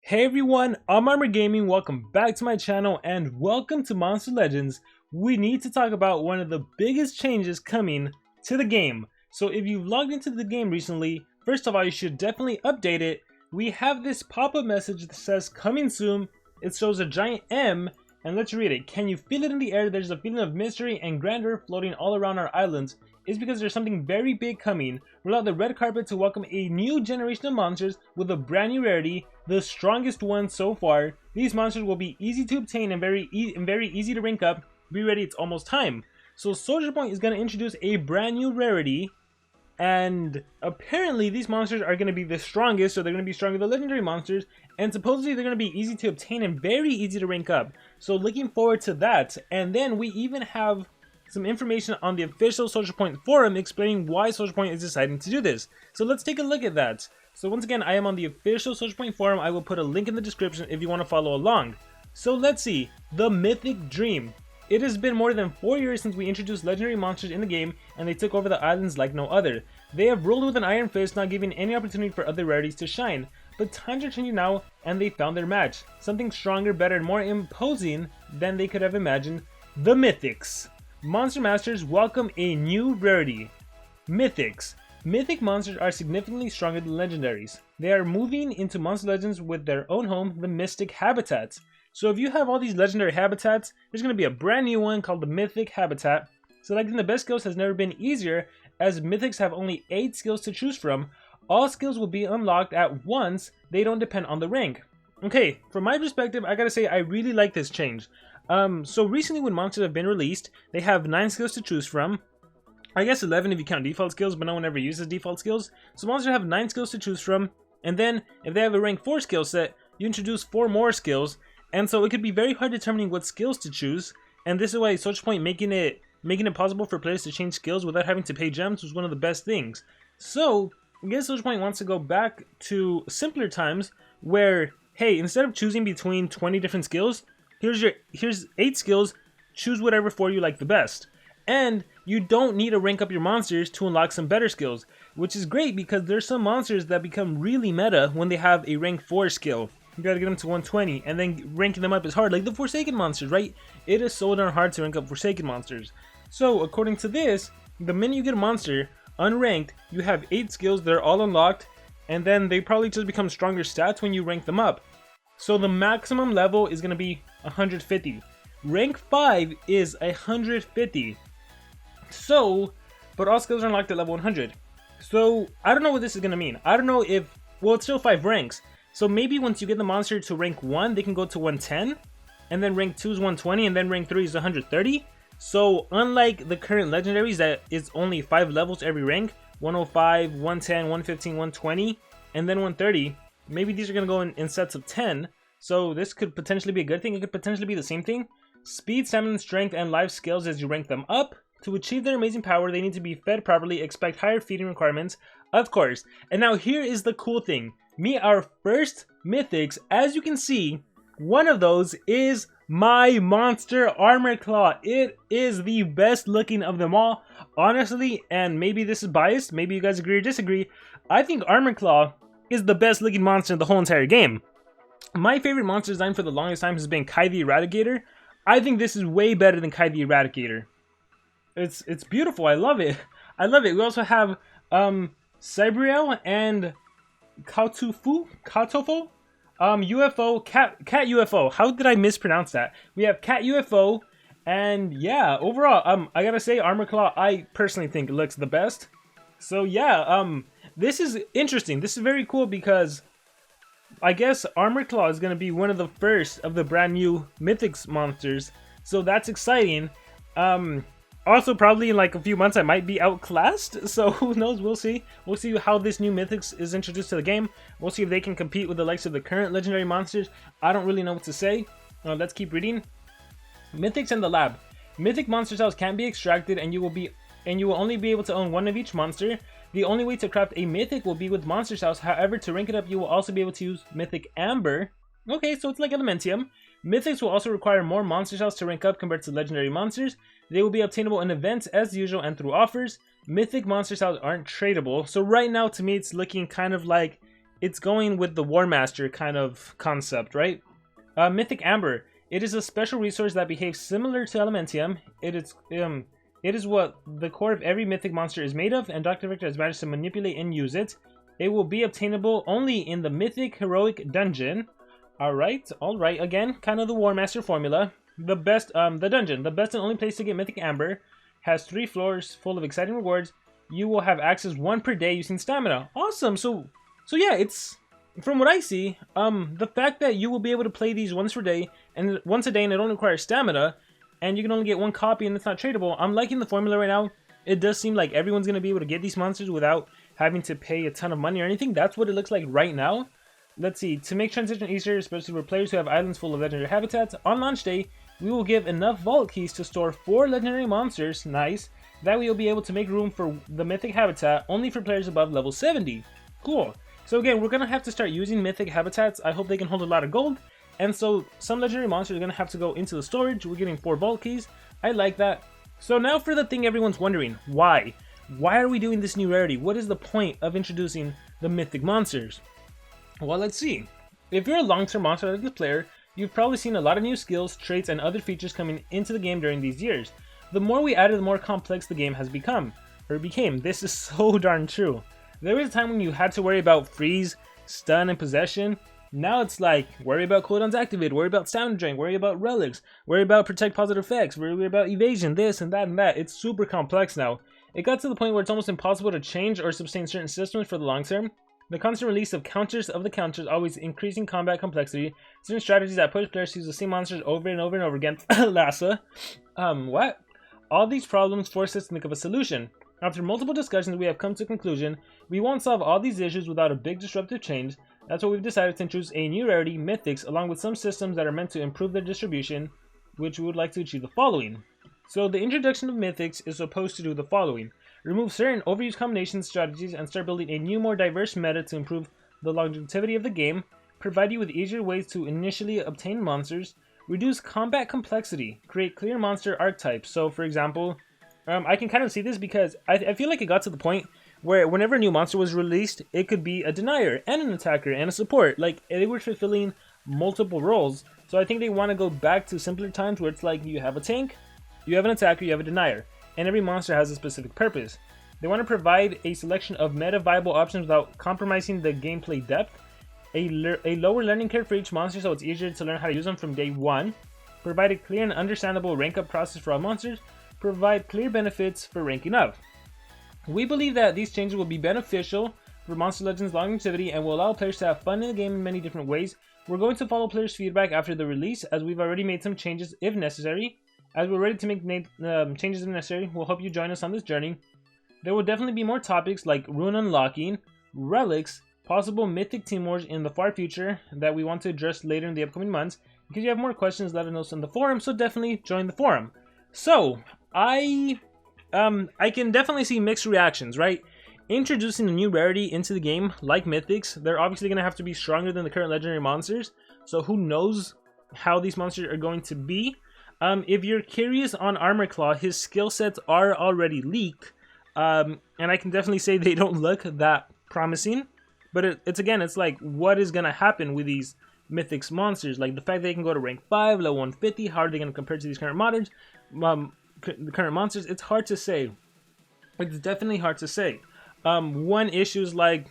Hey everyone, I'm Armorgaming, welcome back to my channel and welcome to Monster Legends. We need to talk about one of the biggest changes coming to the game. So if you've logged into the game recently, first of all you should definitely update it. We have this pop-up message that says coming soon. It shows a giant M and let's read it. Can you feel it in the air? There's a feeling of mystery and grandeur floating all around our islands. It's because there's something very big coming. Roll out the red carpet to welcome a new generation of monsters with a brand new rarity, the strongest one so far. These monsters will be easy to obtain and very easy to rank up. Be ready, it's almost time. So SocialPoint is going to introduce a brand new rarity, and apparently these monsters are going to be the strongest, so they're going to be stronger than legendary monsters, and supposedly they're going to be easy to obtain and very easy to rank up. So looking forward to that. And then we even have some information on the official SocialPoint forum explaining why SocialPoint is deciding to do this. So let's take a look at that. So once again, I am on the official SocialPoint forum. I will put a link in the description if you want to follow along. So let's see, the Mythic Dream. It has been more than 4 years since we introduced legendary monsters in the game, and they took over the islands like no other. They have ruled with an iron fist, not giving any opportunity for other rarities to shine. But times are changing now, and they found their match. Something stronger, better, and more imposing than they could have imagined. The Mythics. Monster Masters welcome a new rarity. Mythics. Mythic monsters are significantly stronger than legendaries. They are moving into Monster Legends with their own home, the Mystic Habitats. So if you have all these legendary habitats, there's going to be a brand new one called the Mythic Habitat. Selecting the best skills has never been easier, as Mythics have only 8 skills to choose from. All skills will be unlocked at once, they don't depend on the rank. Okay, from my perspective, I gotta say I really like this change. So recently when monsters have been released, they have 9 skills to choose from. I guess 11 if you count default skills, but no one ever uses default skills. So monsters have 9 skills to choose from, and then if they have a rank 4 skill set, you introduce 4 more skills, and so it could be very hard determining what skills to choose. And this is why SocialPoint making it possible for players to change skills without having to pay gems was one of the best things. So I guess SocialPoint wants to go back to simpler times where, hey, instead of choosing between 20 different skills, here's 8 skills, choose whatever 4 you like the best. And you don't need to rank up your monsters to unlock some better skills, which is great because there's some monsters that become really meta when they have a rank 4 skill. You gotta get them to 120, and then ranking them up is hard, like the Forsaken monsters, right? It is so darn hard to rank up Forsaken monsters. So according to this, the minute you get a monster unranked, you have 8 skills, they're all unlocked, and then they probably just become stronger stats when you rank them up. So the maximum level is going to be 150. Rank 5 is 150. So, but all skills are unlocked at level 100. So, I don't know what this is going to mean. I don't know if, well, it's still 5 ranks. So maybe once you get the monster to rank 1, they can go to 110. And then rank 2 is 120, and then rank 3 is 130. So, unlike the current legendaries that is only 5 levels every rank, 105, 110, 115, 120, and then 130, maybe these are going to go in sets of 10, so this could potentially be a good thing. It could potentially be the same thing. Speed, stamina, strength, and life skills as you rank them up. To achieve their amazing power, they need to be fed properly, expect higher feeding requirements, of course. And now here is the cool thing. Meet our first Mythics. As you can see, one of those is my monster Armor Claw. It is the best looking of them all. Honestly, and maybe this is biased, maybe you guys agree or disagree, I think Armor Claw is the best looking monster in the whole entire game. My favorite monster design for the longest time has been Kai the Eradicator. I think this is way better than Kai the Eradicator. It's beautiful. I love it. I love it. We also have Zebraedvin and Katofo, UFO, Cat UFO. How did I mispronounce that? We have Cat UFO, and yeah, overall, I gotta say, Armor Claw, I personally think looks the best. So yeah, this is interesting. This is very cool because I guess Armor Claw is gonna be one of the first of the brand new Mythics monsters. So that's exciting. Also, probably in like a few months, I might be outclassed. So who knows? We'll see. We'll see how this new Mythics is introduced to the game. We'll see if they can compete with the likes of the current legendary monsters. I don't really know what to say. Let's keep reading. Mythics and the lab. Mythic monster cells can't be extracted, and you will only be able to own 1 of each monster. The only way to craft a Mythic will be with monster cells. However, to rank it up, you will also be able to use Mythic Amber. Okay, so it's like Elementium. Mythics will also require more monster cells to rank up compared to legendary monsters. They will be obtainable in events as usual and through offers. Mythic monster cells aren't tradable. So right now, to me, it's looking kind of like it's going with the Warmaster kind of concept, right? Mythic Amber. It is a special resource that behaves similar to Elementium. It is what the core of every mythic monster is made of, and Dr. Victor has managed to manipulate and use it. It will be obtainable only in the Mythic Heroic Dungeon. Alright. Again, kind of the Warmaster formula. The best, the dungeon. The best and only place to get Mythic Amber. Has 3 floors full of exciting rewards. You will have access 1 per day using stamina. Awesome. So yeah, it's, from what I see, the fact that you will be able to play these once a day and it don't require stamina, and you can only get 1 copy and it's not tradable. I'm liking the formula right now. It does seem like everyone's going to be able to get these monsters without having to pay a ton of money or anything. That's what it looks like right now. Let's see. To make transition easier, especially for players who have islands full of legendary habitats, on launch day, we will give enough vault keys to store 4 legendary monsters. Nice. That way you'll be able to make room for the mythic habitat only for players above level 70. Cool. So again, we're going to have to start using mythic habitats. I hope they can hold a lot of gold. And so some legendary monsters are going to have to go into the storage. We're getting 4 vault keys. I like that. So now for the thing everyone's wondering. Why? Why are we doing this new rarity? What is the point of introducing the mythic monsters? Well, let's see. If you're a long-term Monster Legends player, you've probably seen a lot of new skills, traits, and other features coming into the game during these years. The more we added, the more complex the game has become. Or became. This is so darn true. There was a time when you had to worry about freeze, stun, and possession. Now it's like, worry about cooldowns activated, worry about stamina drain, worry about relics, worry about protect positive effects, worry about evasion, this and that and that. It's super complex now. It got to the point where it's almost impossible to change or sustain certain systems for the long term. The constant release of counters always increasing combat complexity. Certain strategies that push players to use the same monsters over and over and over again. Lassa. What? All these problems force us to think of a solution. After multiple discussions, we have come to a conclusion. We won't solve all these issues without a big disruptive change. That's why we've decided to introduce a new rarity, Mythics, along with some systems that are meant to improve their distribution, which we would like to achieve the following. So the introduction of Mythics is supposed to do the following. Remove certain overused combinations, strategies, and start building a new, more diverse meta to improve the longevity of the game, provide you with easier ways to initially obtain monsters, reduce combat complexity, create clear monster archetypes. So for example, I can kind of see this because I feel like it got to the point where whenever a new monster was released, it could be a denier and an attacker and a support. Like, they were fulfilling multiple roles. So I think they want to go back to simpler times where it's like you have a tank, you have an attacker, you have a denier, and every monster has a specific purpose. They want to provide a selection of meta viable options without compromising the gameplay depth, a lower learning curve for each monster so it's easier to learn how to use them from day 1, provide a clear and understandable rank up process for all monsters, provide clear benefits for ranking up. We believe that these changes will be beneficial for Monster Legends longevity and will allow players to have fun in the game in many different ways. We're going to follow players' feedback after the release, as we've already made some changes if necessary. As we're ready to make changes if necessary, we'll hope you join us on this journey. There will definitely be more topics like rune unlocking, relics, possible mythic team wars in the far future that we want to address later in the upcoming months. If you have more questions, let us know in the forum, so definitely join the forum. So, I can definitely see mixed reactions, right? Introducing a new rarity into the game, like Mythics, they're obviously going to have to be stronger than the current legendary monsters, so who knows how these monsters are going to be. If you're curious on Armor Claw, his skill sets are already leaked, and I can definitely say they don't look that promising, but it's like, what is going to happen with these Mythics monsters? Like, the fact that they can go to rank 5, level 150, how are they going to compare to these current moderns? The current monsters, it's hard to say. It's definitely hard to say. One issue is like,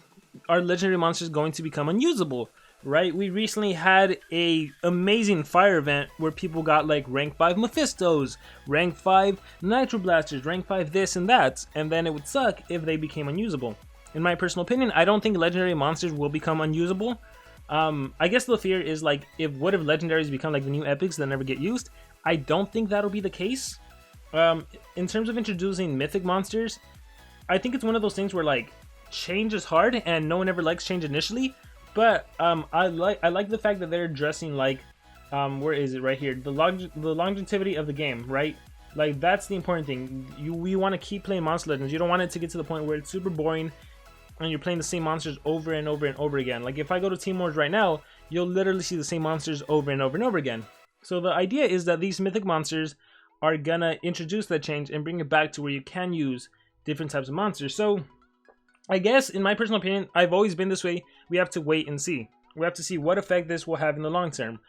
are legendary monsters going to become unusable, right? We recently had a amazing fire event where people got like rank 5 Mephistos, rank 5 Nitro Blasters, rank 5 this and that, and then it would suck if they became unusable. In my personal opinion, I don't think legendary monsters will become unusable. I guess the fear is like, what if legendaries become like the new epics that never get used? I don't think that'll be the case. In terms of introducing mythic monsters, I think it's one of those things where like change is hard and no one ever likes change initially, but I like the fact that they're addressing like where is it, right here, the longevity of the game, right? Like, that's the important thing. We want to keep playing Monster Legends. You don't want it to get to the point where it's super boring and you're playing the same monsters over and over and over again. Like, if I go to Team Wars right now, you'll literally see the same monsters over and over and over again. So the idea is that these mythic monsters are gonna introduce that change and bring it back to where you can use different types of monsters. So I guess, in my personal opinion, I've always been this way. We have to wait and see. We have to see what effect this will have in the long term.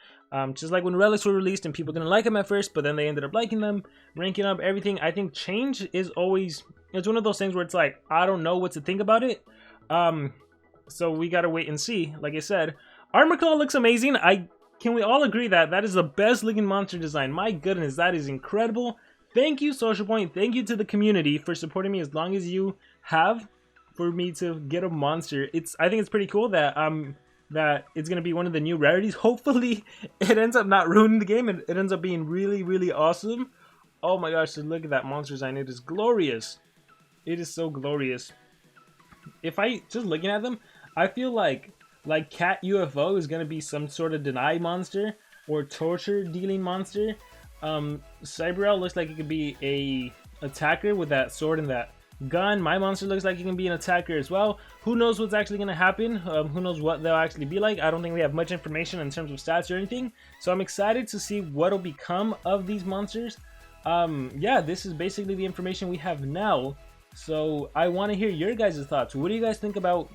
Just like when relics were released and people didn't like them at first, but then they ended up liking them, ranking up, everything. I think change is always, it's one of those things where it's like, I don't know what to think about it. So we gotta wait and see. Like I said, Armor Claw looks amazing. Can we all agree that that is the best looking monster design? My goodness, that is incredible. Thank you, SocialPoint. Thank you to the community for supporting me as long as you have for me to get a monster. I think it's pretty cool that that it's gonna be one of the new rarities. Hopefully it ends up not ruining the game and it ends up being really, really awesome. Oh my gosh, so look at that monster design. It is glorious. It is so glorious. If I just looking at them, I feel like Cat UFO is gonna be some sort of deny monster or torture dealing monster. Cyberel looks like it could be a attacker with that sword and that gun. My monster looks like it can be an attacker as well. Who knows what's actually going to happen? Who knows what they'll actually be like? I don't think we have much information in terms of stats or anything. So I'm excited to see what'll become of these monsters. Yeah, this is basically the information we have now. So I want to hear your guys' thoughts. What do you guys think about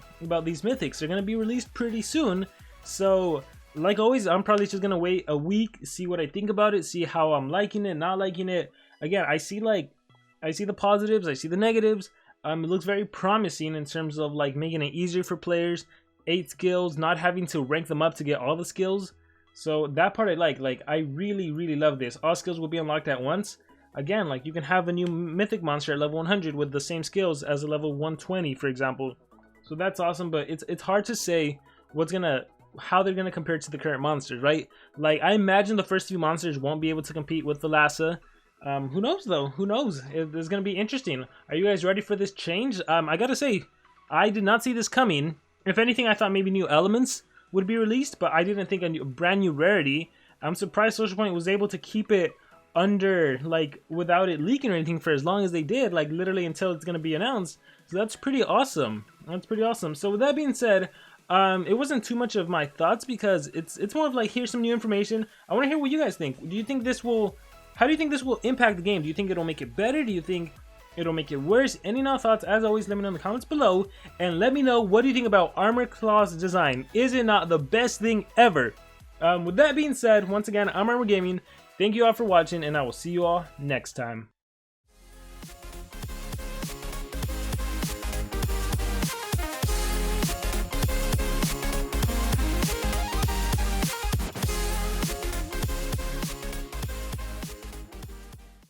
these mythics? They're going to be released pretty soon. So like always, I'm probably just going to wait a week, see what I think about it, see how I'm liking it, not liking it. Again, I see the positives, I see the negatives. It looks very promising in terms of like making it easier for players. 8 skills, not having to rank them up to get all the skills. So that part I like. I really, really love this. All skills will be unlocked at once. Again, like you can have a new mythic monster at level 100 with the same skills as a level 120, for example. So that's awesome, but it's hard to say how they're gonna compare to the current monsters, right? Like I imagine the first few monsters won't be able to compete with Thalassa. Who knows though? Who knows? It's gonna be interesting. Are you guys ready for this change? I gotta say, I did not see this coming. If anything, I thought maybe new elements would be released, but I didn't think a brand new rarity. I'm surprised SocialPoint was able to keep it under, like, without it leaking or anything for as long as they did, like literally until it's gonna be announced. So that's pretty awesome. That's pretty awesome. So with that being said, it wasn't too much of my thoughts because it's more of like, here's some new information. I want to hear what you guys think. Do you think this will? How do you think this will impact the game? Do you think it'll make it better? Do you think it'll make it worse? Any thoughts? As always, let me know in the comments below. And let me know, what do you think about Armor Claw's design? Is it not the best thing ever? With that being said, once again, I'm Armorgaming. Thank you all for watching, and I will see you all next time.